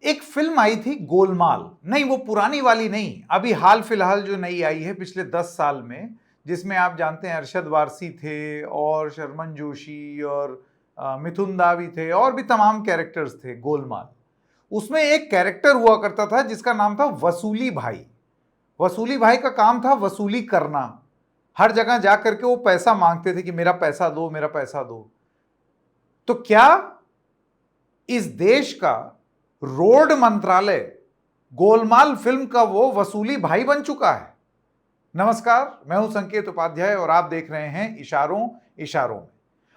एक फिल्म आई थी गोलमाल, नहीं वो पुरानी वाली नहीं, अभी हाल फिलहाल जो नई आई है पिछले 10 साल में, जिसमें आप जानते हैं अरशद वारसी थे और शर्मन जोशी और मिथुन दा भी थे और भी तमाम कैरेक्टर्स थे। गोलमाल, उसमें एक कैरेक्टर हुआ करता था जिसका नाम था वसूली भाई। वसूली भाई का काम था वसूली करना, हर जगह जाकर के वो पैसा मांगते थे कि मेरा पैसा दो, मेरा पैसा दो। तो क्या इस देश का रोड मंत्रालय गोलमाल फिल्म का वो वसूली भाई बन चुका है? नमस्कार, मैं हूं संकेत उपाध्याय और आप देख रहे हैं इशारों इशारों में।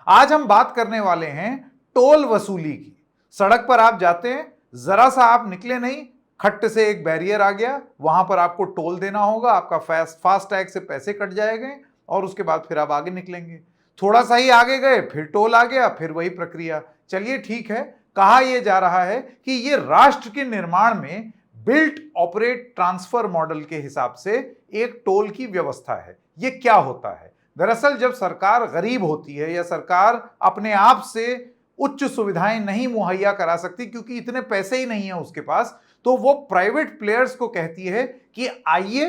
आज हम बात करने वाले हैं टोल वसूली की। सड़क पर आप जाते हैं, जरा सा आप निकले नहीं, खट्ट से एक बैरियर आ गया, वहां पर आपको टोल देना होगा, आपका फास्ट टैग से पैसे कट जाएंगे और उसके बाद फिर आप आगे निकलेंगे। थोड़ा सा ही आगे गए, फिर टोल आ गया, फिर वही प्रक्रिया। चलिए ठीक है, कहा यह जा रहा है कि यह राष्ट्र के निर्माण में बिल्ट ऑपरेट ट्रांसफर मॉडल के हिसाब से एक टोल की व्यवस्था है। यह क्या होता है? दरअसल जब सरकार गरीब होती है या सरकार अपने आप से उच्च सुविधाएं नहीं मुहैया करा सकती क्योंकि इतने पैसे ही नहीं है उसके पास, तो वो प्राइवेट प्लेयर्स को कहती है कि आइए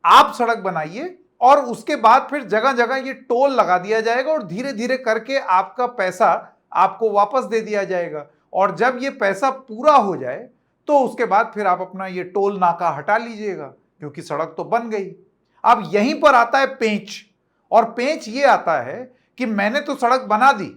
आप सड़क बनाइए और उसके बाद फिर जगह जगह ये टोल लगा दिया जाएगा और धीरे धीरे करके आपका पैसा आपको वापस दे दिया जाएगा। और जब ये पैसा पूरा हो जाए तो उसके बाद फिर आप अपना ये टोल नाका हटा लीजिएगा क्योंकि सड़क तो बन गई। अब यहीं पर आता है पेंच, और पेंच ये आता है कि मैंने तो सड़क बना दी,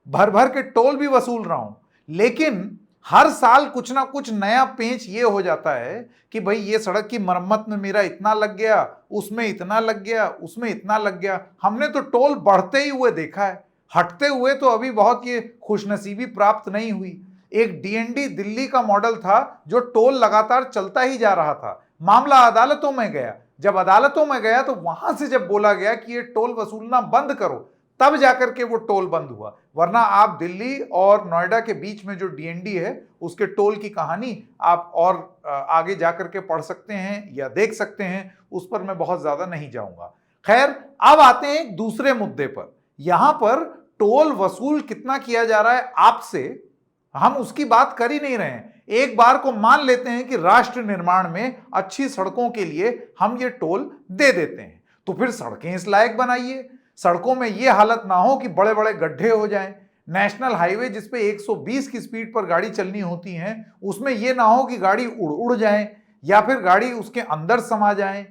भर भर के टोल भी वसूल रहा हूं, लेकिन हर साल कुछ ना कुछ नया पेंच ये हो जाता है कि भाई ये सड़क की मरम्मत में मेरा इतना लग गया, उसमें इतना लग गया, उसमें इतना लग गया। हमने तो टोल बढ़ते ही हुए देखा है, हटते हुए तो अभी बहुत ये खुशनसीबी प्राप्त नहीं हुई। एक डीएनडी दिल्ली का मॉडल था जो टोल लगातार चलता ही जा रहा था। मामला अदालतों में गया, जब अदालतों में गया तो वहां से जब बोला गया कि ये टोल वसूलना बंद करो, तब जाकर के वो टोल बंद हुआ। वरना आप दिल्ली और नोएडा के बीच में जो डीएनडी है उसके टोल की कहानी आप और आगे जाकर के पढ़ सकते हैं या देख सकते हैं, उस पर मैं बहुत ज्यादा नहीं जाऊंगा। खैर, अब आते हैं एक दूसरे मुद्दे पर। यहां पर टोल वसूल कितना किया जा रहा है आपसे, हम उसकी बात कर ही नहीं रहे हैं। एक बार को मान लेते हैं कि राष्ट्र निर्माण में अच्छी सड़कों के लिए हम ये टोल दे देते हैं, तो फिर सड़कें इस लायक बनाइए, सड़कों में ये हालत ना हो कि बड़े बड़े गड्ढे हो जाएं। नेशनल हाईवे जिसपे 120 की स्पीड पर गाड़ी चलनी होती है, उसमें यह ना हो कि गाड़ी उड़ उड़ जाए या फिर गाड़ी उसके अंदर समा जाए,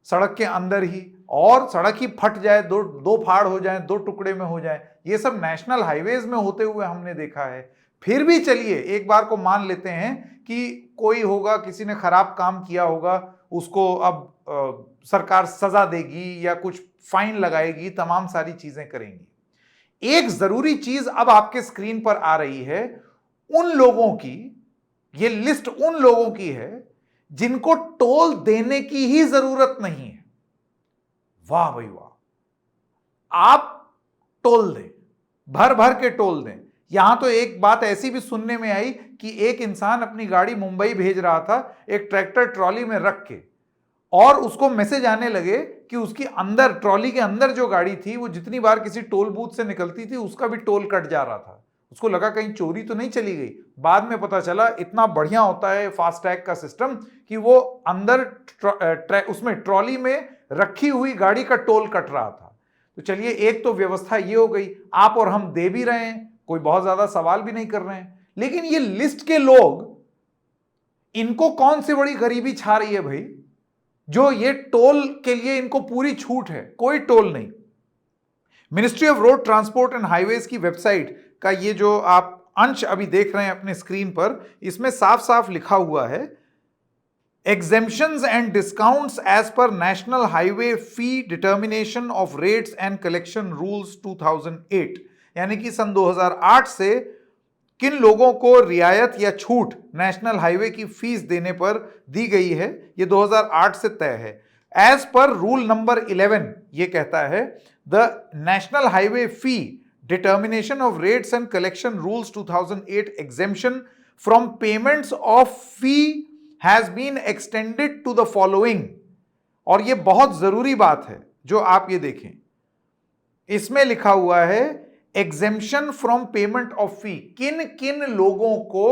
सड़क के अंदर ही, और सड़क ही फट जाए, दो दो फाड़ हो जाए, दो टुकड़े में हो जाए। ये सब नेशनल हाईवेज में होते हुए हमने देखा है। फिर भी चलिए एक बार को मान लेते हैं कि कोई होगा, किसी ने खराब काम किया होगा, उसको अब सरकार सजा देगी या कुछ फाइन लगाएगी, तमाम सारी चीजें करेंगी। एक जरूरी चीज अब आपके स्क्रीन पर आ रही है, उन लोगों की, ये लिस्ट उन लोगों की है जिनको टोल देने की ही जरूरत नहीं है। वाह भाई वाह, आप टोल दें, भर भर के टोल दें। यहां तो एक बात ऐसी भी सुनने में आई कि एक इंसान अपनी गाड़ी मुंबई भेज रहा था एक ट्रैक्टर ट्रॉली में रख के, और उसको मैसेज आने लगे कि उसकी अंदर, ट्रॉली के अंदर जो गाड़ी थी वो जितनी बार किसी टोल बूथ से निकलती थी उसका भी टोल कट जा रहा था। उसको लगा कहीं चोरी तो नहीं चली गई। बाद में पता चला इतना बढ़िया होता है फास्टैग का सिस्टम कि वो अंदर उसमें ट्रॉली में रखी हुई गाड़ी का टोल कट रहा था। तो चलिए, एक तो व्यवस्था ये हो गई, आप और हम दे भी रहे हैं, कोई बहुत ज्यादा सवाल भी नहीं कर रहे हैं। लेकिन ये लिस्ट के लोग, इनको कौन सी बड़ी गरीबी छा रही है भाई, जो ये टोल के लिए इनको पूरी छूट है? कोई टोल नहीं। Ministry of road transport and highways की वेबसाइट का ये जो आप अंश अभी देख रहे हैं अपने स्क्रीन पर, इसमें साफ साफ लिखा हुआ है, exemptions and discounts as per National Highway Fee Determination of Rates and Collection Rules 2008, यानी कि सन 2008 से किन लोगों को रियायत या छूट नेशनल हाईवे की फीस देने पर दी गई है, ये 2008 से तय है। एज पर रूल नंबर 11 ये कहता है, the national highway fee determination of rates and collection rules 2008 exemption from payments of fee has been extended to the following. और ये बहुत जरूरी बात है जो आप ये देखें, इसमें लिखा हुआ है एग्जेम्पशन फ्रॉम पेमेंट ऑफ फी। किन किन लोगों को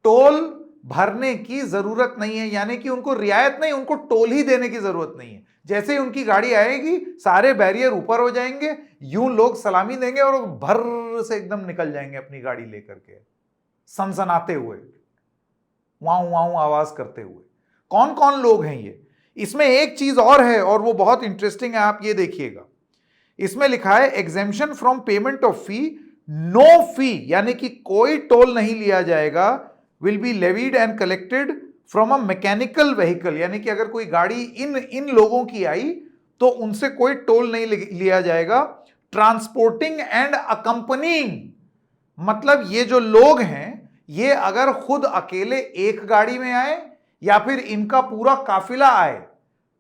टोल भरने की जरूरत नहीं है, यानी कि उनको रियायत नहीं, उनको टोल ही देने की जरूरत नहीं है। जैसे ही उनकी गाड़ी आएगी सारे बैरियर ऊपर हो जाएंगे, यूं लोग सलामी देंगे और भर से एकदम निकल जाएंगे अपनी गाड़ी लेकर के, सनसनाते हुए, वाऊ वाऊ आवाज करते हुए। कौन कौन लोग हैं ये? इसमें एक चीज और है और वो बहुत इंटरेस्टिंग है, आप ये देखिएगा। इसमें लिखा है exemption from payment of fee, no fee, यानी कि कोई टोल नहीं लिया जाएगा, will be levied and collected from a mechanical vehicle, यानी कि अगर कोई गाड़ी इन लोगों की आई तो उनसे कोई टोल नहीं लिया जाएगा। ट्रांसपोर्टिंग एंड अकंपनिंग, मतलब ये जो लोग हैं ये अगर खुद अकेले एक गाड़ी में आए या फिर इनका पूरा काफिला आए,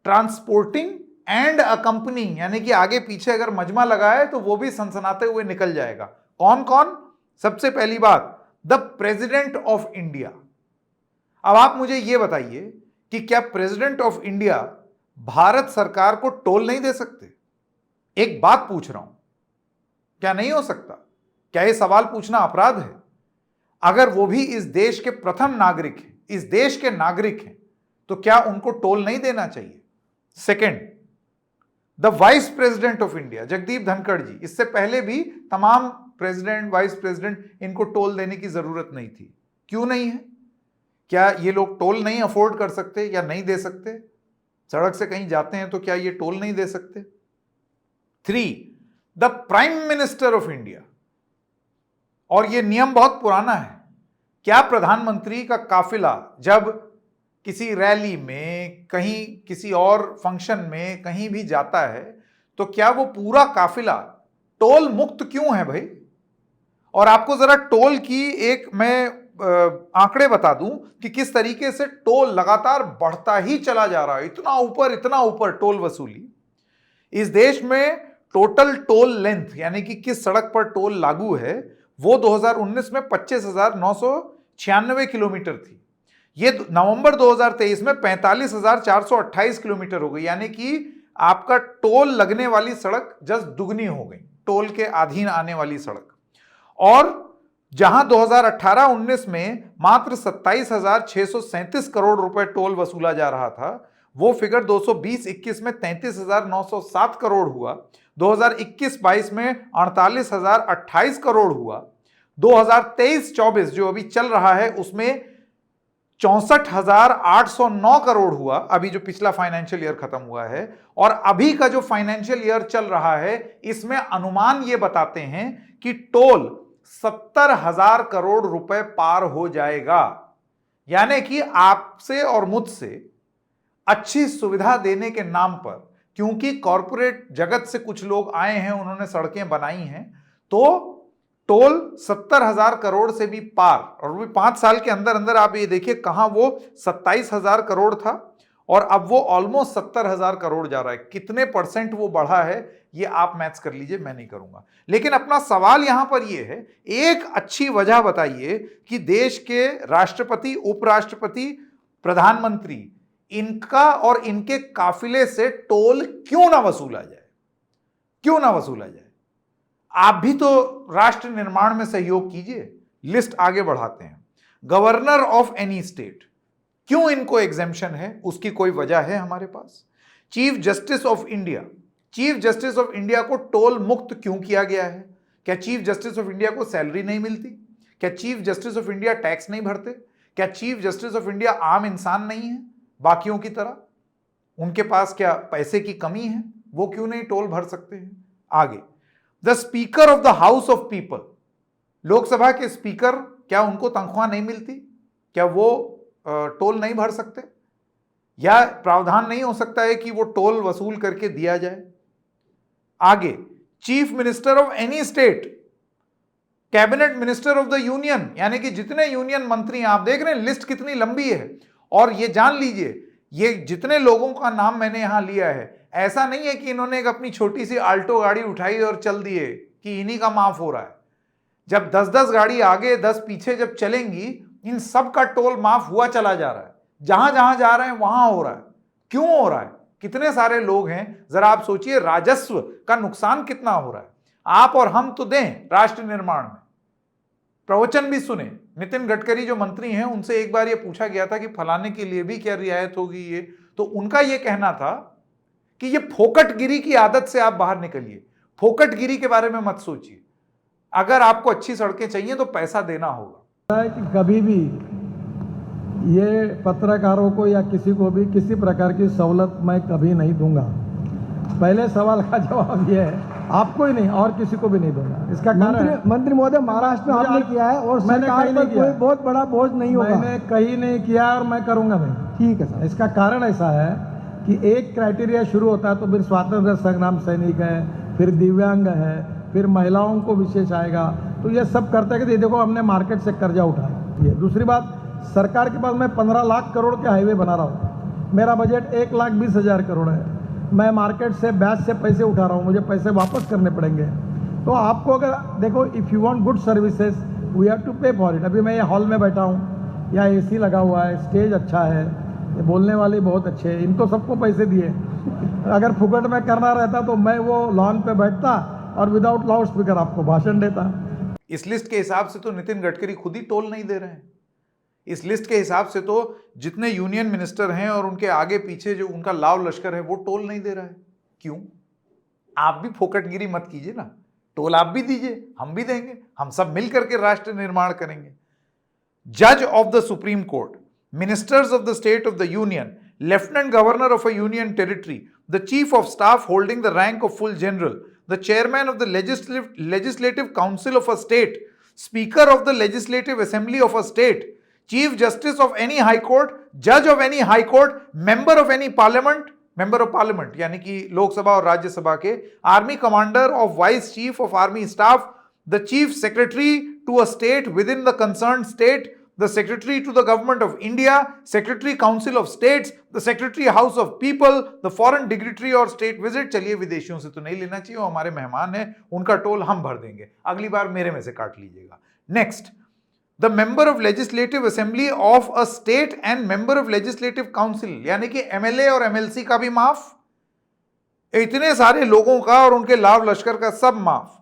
ट्रांसपोर्टिंग एंड अकंपनिंग, यानी कि आगे पीछे अगर मजमा लगा है तो वो भी सनसनाते हुए निकल जाएगा। कौन कौन? सबसे पहली बात, द प्रेसिडेंट ऑफ इंडिया। अब आप मुझे यह बताइए कि क्या प्रेसिडेंट ऑफ इंडिया भारत सरकार को टोल नहीं दे सकते? एक बात पूछ रहा हूं, क्या नहीं हो सकता? क्या यह सवाल पूछना अपराध है? अगर वो भी इस देश के प्रथम नागरिक हैं, इस देश के नागरिक हैं, तो क्या उनको टोल नहीं देना चाहिए? Second, the vice president of India Jagdeep Dhankhar ji, इससे पहले भी तमाम प्रेसिडेंट, वाइस प्रेसिडेंट, इनको टोल देने की जरूरत नहीं थी। क्यों नहीं है? क्या ये लोग टोल नहीं अफोर्ड कर सकते या नहीं दे सकते? सड़क से कहीं जाते हैं तो क्या ये टोल नहीं दे सकते? 3, the prime minister of India, और यह नियम बहुत पुराना है, क्या प्रधानमंत्री का काफिला जब किसी रैली में, कहीं किसी और फंक्शन में कहीं भी जाता है तो क्या वो पूरा काफिला टोल मुक्त क्यों है भाई? और आपको जरा टोल की एक मैं आंकड़े बता दूं कि किस तरीके से टोल लगातार बढ़ता ही चला जा रहा है, इतना ऊपर टोल वसूली। इस देश में टोटल टोल लेंथ, यानी कि किस सड़क पर टोल लागू है, वो 2019 में 25,996 किलोमीटर थी। ये नवंबर 2023 में 45,428 किलोमीटर हो गई, यानी कि आपका टोल लगने वाली सड़क जस्ट दुगनी हो गई, टोल के अधीन आने वाली सड़क। और जहां 2018-19 में मात्र 27,637 करोड़ रुपए टोल वसूला जा रहा था, वो फिगर 2020-21 में 33,907 करोड़ हुआ, 2021-22 में 48,028 करोड़ हुआ, 2023-24 जो अभी चल रहा है उसमें 64,809 करोड़ हुआ, अभी जो पिछला फाइनेंशियल ईयर खत्म हुआ है। और अभी का जो फाइनेंशियल ईयर चल रहा है इसमें अनुमान ये बताते हैं कि टोल 70,000 करोड़ रुपए पार हो जाएगा। यानी कि आपसे और मुझसे अच्छी सुविधा देने के नाम पर, क्योंकि कॉरपोरेट जगत से कुछ लोग आए हैं, उन्होंने सड़कें बनाई हैं, तो टोल 70,000 करोड़ से भी पार, और वो 5 साल के अंदर अंदर आप ये देखिए कहां वो 27,000 करोड़ था और अब वो ऑलमोस्ट 70,000 करोड़ जा रहा है। कितने परसेंट वो बढ़ा है ये आप मैथ्स कर लीजिए, मैं नहीं करूंगा। लेकिन अपना सवाल यहां पर ये है, एक अच्छी वजह बताइए कि देश के राष्ट्रपति, उपराष्ट्रपति, प्रधानमंत्री, इनका और इनके काफिले से टोल क्यों ना वसूला जाए? क्यों ना वसूला जाए? आप भी तो राष्ट्र निर्माण में सहयोग कीजिए। लिस्ट आगे बढ़ाते हैं। गवर्नर ऑफ एनी स्टेट, क्यों इनको एग्जेम्पशन है? उसकी कोई वजह है हमारे पास। Chief justice of India, chief justice of India को टोल मुक्त क्यों किया गया है? क्या चीफ जस्टिस ऑफ इंडिया को सैलरी नहीं मिलती? क्या chief justice of India tax नहीं भरते? क्या चीफ जस्टिस ऑफ इंडिया आम इंसान नहीं है बाकियों की तरह? उनके पास क्या पैसे की कमी है? वो क्यों नहीं टोल भर सकते हैं? आगे, the speaker of the house of people, Lok Sabha के स्पीकर, क्या उनको तनख्वाह नहीं मिलती? क्या वो टोल नहीं भर सकते? या प्रावधान नहीं हो सकता है कि वो टोल वसूल करके दिया जाए? आगे, chief minister of any state, cabinet minister of the union, यानी कि जितने यूनियन मंत्री हैं, आप देख रहे हैं लिस्ट कितनी लंबी है। और ये जान लीजिए, ये जितने लोगों का नाम मैंने यहां लिया है, ऐसा नहीं है कि इन्होंने एक अपनी छोटी सी आल्टो गाड़ी उठाई और चल दिए कि इन्हीं का माफ हो रहा है। जब 10-10 गाड़ी आगे 10 पीछे जब चलेंगी, इन सब का टोल माफ हुआ चला जा रहा है। जहां जहां जा रहे हैं वहां हो रहा है। क्यों हो रहा है? कितने सारे लोग हैं, जरा आप सोचिए, राजस्व का नुकसान कितना हो रहा है। आप और हम तो दें राष्ट्र निर्माण में, प्रवचन भी सुने, नितिन गडकरी जो मंत्री हैं उनसे एक बार ये पूछा गया था कि फलाने के लिए भी क्या रियायत होगी ये, तो उनका ये कहना था कि ये फोकटगिरी की आदत से आप बाहर निकलिए, फोकटगिरी के बारे में मत सोचिए, अगर आपको अच्छी सड़कें चाहिए तो पैसा देना होगा। कि कभी भी ये पत्रकारों को या किसी को भी किसी प्रकार की सहूलत मैं कभी नहीं दूंगा। पहले सवाल का जवाब ये है, आपको ही नहीं और किसी को भी नहीं दूंगा। इसका कारण मंत्री महोदय महाराष्ट्र में आपने किया है और सरकार पर कोई बहुत बड़ा बोझ नहीं होगा। मैंने कहीं नहीं किया और मैं करूंगा नहीं। ठीक है सर। इसका कारण ऐसा है कि एक क्राइटेरिया शुरू होता है तो फिर स्वतंत्रता संग्राम सैनिक है, फिर दिव्यांग है, फिर महिलाओं को विशेष आएगा, तो ये सब करते हैं कि देखो हमने मार्केट से कर्जा उठाया। ये दूसरी बात, सरकार के पास मैं 15 लाख करोड़ के हाईवे बना रहा हूँ, मेरा बजट 1,20,000 करोड़ है, मैं मार्केट से ब्याज से पैसे उठा रहा हूँ, मुझे पैसे वापस करने पड़ेंगे। तो आपको अगर देखो, if you want good services we have to pay for it. अभी मैं ये हॉल में बैठा हूँ, यहाँ एसी लगा हुआ है, स्टेज अच्छा है, ये बोलने वाले बहुत अच्छे हैं, इनको सबको पैसे दिए। अगर फुकट में करना रहता तो मैं वो लॉन पे बैठता और विदाउट लाउड स्पीकर आपको भाषण देता। इस लिस्ट के हिसाब से तो नितिन गडकरी खुद ही टोल नहीं दे रहे हैं। इस लिस्ट के हिसाब से तो जितने यूनियन मिनिस्टर हैं और उनके आगे पीछे जो उनका लाव लश्कर है वो टोल नहीं दे रहा है। क्यों? आप भी फोकटगिरी मत कीजिए ना, टोल आप भी दीजिए, हम भी देंगे, हम सब मिल करके राष्ट्र निर्माण करेंगे। जज of the supreme court, ministers of the state of the union, lieutenant governor of a union territory, the chief of staff holding the rank of full general, the chairman of the legislative council of a state, speaker of the legislative assembly of a state, chief justice of any high court, judge of any high court, member of any parliament यानी कि लोकसभा और राज्यसभा के, army commander of vice chief of army staff, the chief secretary to a state within the concerned state, the secretary to the government of India, secretary council of states, the secretary house of people, the foreign dignitary और state visit। चलिए विदेशियों से तो नहीं लेना चाहिए, वो हमारे मेहमान हैं, उनका टोल हम भर देंगे, अगली बार मेरे में से काट लीजिएगा। Next, the member of legislative assembly of a state and member of legislative council, यानी कि एमएलए और एमएलसी का भी माफ, इतने सारे लोगों का और उनके लाभ लश्कर का सब माफ।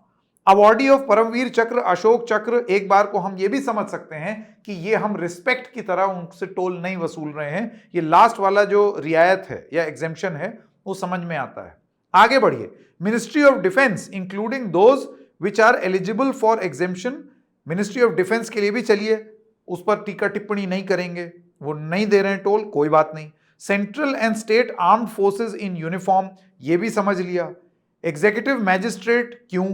अवॉर्डी ऑफ परमवीर चक्र, अशोक चक्र, एक बार को हम ये भी समझ सकते हैं कि ये हम रिस्पेक्ट की तरह उनसे टोल नहीं वसूल रहे हैं। ये लास्ट वाला जो रियायत है या एग्जेम्पशन है वो समझ में आता है। आगे बढ़िए, ministry of defence including those which are eligible for exemption, ministry of defence के लिए भी चलिए उस पर टीका टिप्पणी नहीं करेंगे, वो नहीं दे रहे हैं टोल, कोई बात नहीं। Central and state armed forces in uniform, ये भी समझ लिया। एग्जीक्यूटिव मैजिस्ट्रेट क्यों,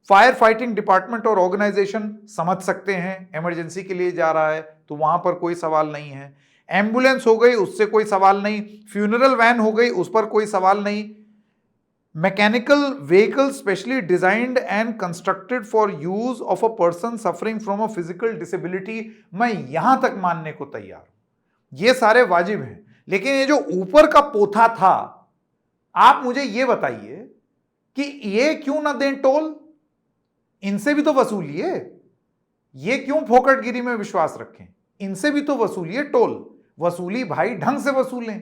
फायर फाइटिंग डिपार्टमेंट और ऑर्गेनाइजेशन समझ सकते हैं, इमरजेंसी के लिए जा रहा है तो वहां पर कोई सवाल नहीं है। एम्बुलेंस हो गई, उससे कोई सवाल नहीं। फ्यूनरल वैन हो गई, उस पर कोई सवाल नहीं। Mechanical vehicle specially designed and constructed for use of a person suffering from a physical disability, मैं यहां तक मानने को तैयार हूं, ये सारे वाजिब हैं। लेकिन ये जो ऊपर का पोथा था, आप मुझे ये बताइए कि ये क्यों ना दें टोल, इनसे भी तो वसूलिए। ये क्यों फोकटगिरी में विश्वास रखें, इनसे भी तो वसूलिए टोल। वसूली भाई ढंग से वसूलें,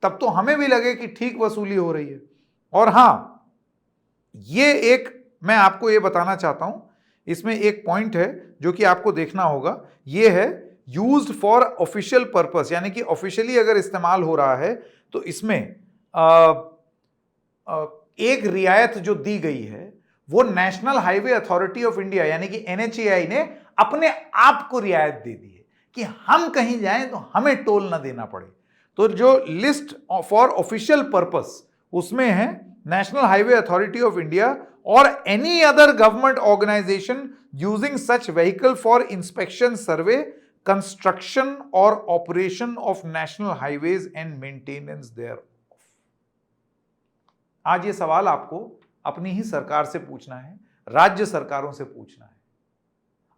तब तो हमें भी लगे कि ठीक वसूली हो रही है। और हां, ये एक मैं आपको ये बताना चाहता हूं, इसमें एक पॉइंट है जो कि आपको देखना होगा, ये है यूज्ड फॉर ऑफिशियल पर्पस, यानी कि ऑफिशियली अगर इस्तेमाल हो रहा है तो इसमें एक रियायत जो दी गई है वो national Highway Authority of India यानी कि एनएचएआई ने अपने आप को रियायत दे दी है कि हम कहीं जाएं तो हमें टोल ना देना पड़े। तो जो लिस्ट फॉर ऑफिशियल पर्पस उसमें है National Highway Authority of India और any other government organisation using such vehicle for inspection, survey, construction और operation of national highways and maintenance there. आज ये सवाल आपको अपनी ही सरकार से पूछना है, राज्य सरकारों से पूछना है।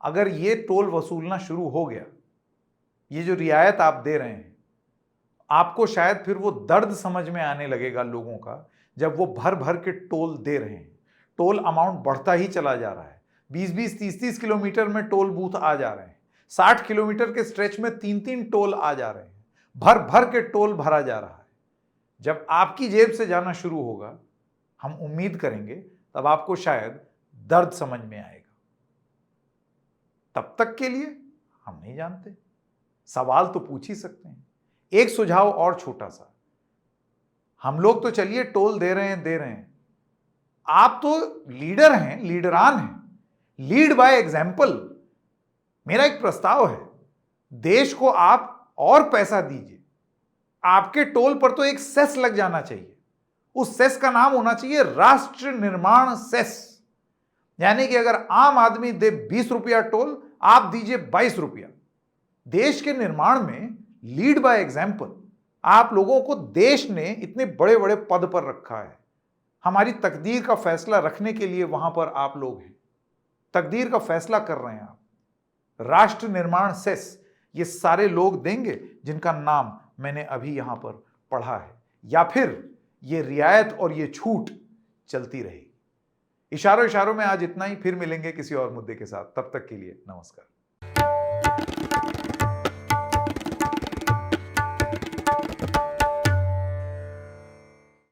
अगर ये टोल वसूलना शुरू हो गया, ये जो रियायत आप दे रहे हैं, आपको शायद फिर वो दर्द समझ में आने लगेगा लोगों का, जब वो भर भर के टोल दे रहे हैं। टोल अमाउंट बढ़ता ही चला जा रहा है, 20-20, 30-30 किलोमीटर में टोल बूथ आ जा रहे हैं, 60 किलोमीटर के स्ट्रेच में 3-3 टोल आ जा रहे हैं, भर भर के टोल भरा जा रहा है। जब आपकी जेब से जाना शुरू होगा, हम उम्मीद करेंगे तब आपको शायद दर्द समझ में आएगा। तब तक के लिए हम नहीं जानते, सवाल तो पूछ ही सकते हैं। एक सुझाव और छोटा सा, हम लोग तो चलिए टोल दे रहे हैं, आप तो लीडर हैं, लीडरान हैं, लीड बाय एग्जाम्पल। मेरा एक प्रस्ताव है, देश को आप और पैसा दीजिए, आपके टोल पर तो एक सेस लग जाना चाहिए, उस सेस का नाम होना चाहिए राष्ट्र निर्माण सेस। यानी कि अगर आम आदमी दे 20 रुपया टोल, आप दीजिए 22 रुपया। देश के निर्माण में लीड बाय एग्जाम्पल। आप लोगों को देश ने इतने बड़े बड़े पद पर रखा है, हमारी तकदीर का फैसला रखने के लिए वहां पर आप लोग हैं, तकदीर का फैसला कर रहे हैं आप। राष्ट्र निर्माण सेस ये सारे लोग देंगे जिनका नाम मैंने अभी यहां पर पढ़ा है, या फिर ये रियायत और ये छूट चलती रहेगी। इशारों इशारों में आज इतना ही, फिर मिलेंगे किसी और मुद्दे के साथ। तब तक के लिए नमस्कार।